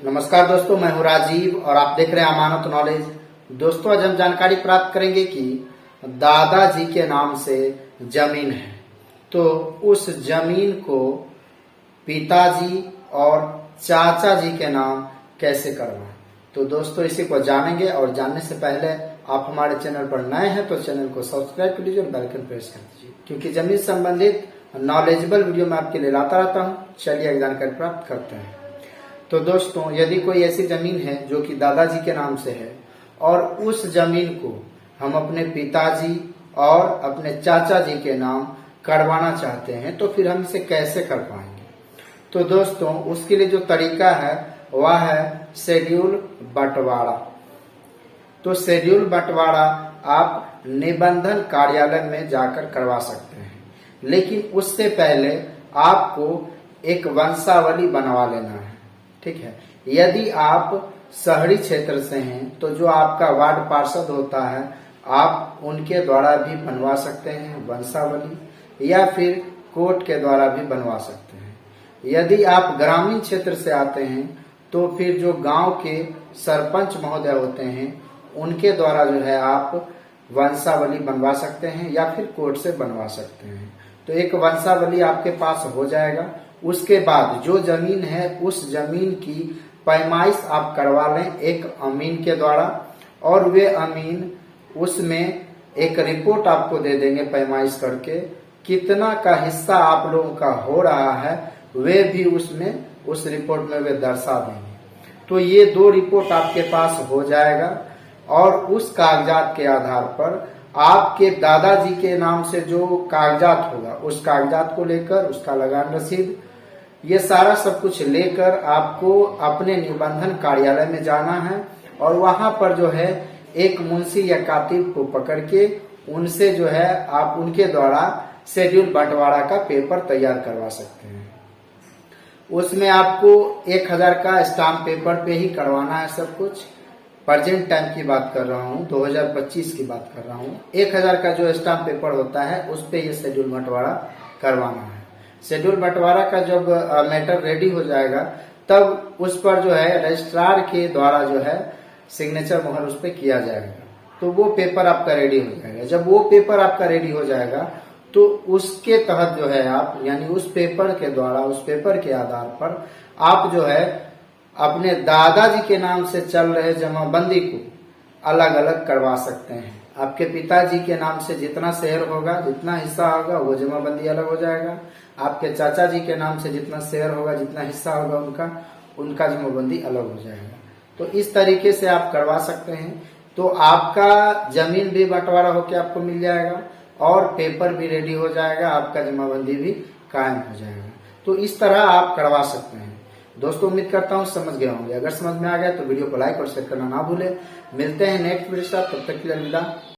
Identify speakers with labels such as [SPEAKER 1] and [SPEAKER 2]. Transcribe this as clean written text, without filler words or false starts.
[SPEAKER 1] नमस्कार दोस्तों, मैं हूं राजीव और आप देख रहे हैं अमानत नॉलेज। दोस्तों, आज हम जानकारी प्राप्त करेंगे कि दादाजी के नाम से जमीन है, तो उस जमीन को पिताजी और चाचा जी के नाम कैसे करवाएं। तो दोस्तों, इसी को जानेंगे और जानने से पहले आप हमारे चैनल पर नए हैं तो चैनल को सब्सक्राइब कर लीजिए और बेल आइकन प्रेस कर दीजिए, क्योंकि जमीन संबंधित नॉलेजेबल वीडियो मैं आपके लिए लाता रहता हूं। चलिए एक जानकारी प्राप्त करते हैं। तो दोस्तों, यदि कोई ऐसी जमीन है जो कि दादाजी के नाम से है और उस जमीन को हम अपने पिताजी और अपने चाचा जी के नाम करवाना चाहते हैं, तो फिर हम इसे कैसे कर पाएंगे। तो दोस्तों, उसके लिए जो तरीका है वह है शेड्यूल बंटवारा। तो शेड्यूल बंटवारा आप निबंधन कार्यालय में जाकर करवा सकते हैं, लेकिन उससे पहले आपको एक वंशावली बनवा लेना है। ठीक है, यदि आप शहरी क्षेत्र से हैं तो जो आपका वार्ड पार्षद होता है आप उनके द्वारा भी बनवा सकते हैं वंशावली, या फिर कोर्ट के द्वारा भी बनवा सकते हैं। यदि आप ग्रामीण क्षेत्र से आते हैं तो फिर जो गांव के सरपंच महोदय होते हैं उनके द्वारा जो है आप वंशावली बनवा सकते हैं या फिर कोर्ट से बनवा सकते हैं। तो एक वंशावली आपके पास हो जाएगा। उसके बाद जो जमीन है उस जमीन की पैमाइश आप करवा लें एक अमीन के द्वारा, और वे अमीन उसमें एक रिपोर्ट आपको दे देंगे पैमाइश करके, कितना का हिस्सा आप लोगों का हो रहा है वे भी उसमें उस रिपोर्ट में वे दर्शा देंगे। तो ये दो रिपोर्ट आपके पास हो जाएगा और उस कागजात के आधार पर आपके दादाजी के नाम से जो कागजात होगा उस कागजात को लेकर उसका लगान रसीद ये सारा सब कुछ लेकर आपको अपने निबंधन कार्यालय में जाना है, और वहां पर जो है एक मुंशी या कातिब को पकड़ के उनसे जो है आप उनके द्वारा शेड्यूल बंटवारा का पेपर तैयार करवा सकते हैं। उसमें आपको 1000 का स्टाम्प पेपर पे ही करवाना है सब कुछ। प्रेजेंट टाइम की बात कर रहा हूँ, 2025 की बात कर रहा हूँ। 1000 का जो स्टाम्प पेपर होता है उस पे ये शेड्यूल बंटवारा करवाना है। शेड्यूल बंटवारा का जब मैटर रेडी हो जाएगा तब उस पर जो है रजिस्ट्रार के द्वारा जो है सिग्नेचर मोहर उस पर किया जाएगा, तो वो पेपर आपका रेडी हो जाएगा। जब वो पेपर आपका रेडी हो जाएगा तो उसके तहत जो है आप यानी उस पेपर के द्वारा उस पेपर के आधार पर आप जो है अपने दादाजी के नाम से चल रहे जमाबंदी को अलग अलग करवा सकते हैं। आपके पिताजी के नाम से जितना शेयर होगा जितना हिस्सा होगा वो जमाबंदी अलग हो जाएगा। आपके चाचा जी के नाम से जितना शेयर होगा जितना हिस्सा होगा उनका जमाबंदी अलग हो जाएगा। तो इस तरीके से आप करवा सकते हैं। तो आपका जमीन भी बंटवारा होकर आपको मिल जाएगा और पेपर भी रेडी हो जाएगा, आपका जमाबंदी भी कायम हो जाएगा। तो इस तरह आप करवा सकते हैं। दोस्तों, उम्मीद करता हूँ समझ गए होंगे। अगर समझ में आ गया तो वीडियो को लाइक और शेयर करना ना भूले। मिलते हैं नेक्स्ट वीडियो के साथ, तब तक के लिए अलविदा।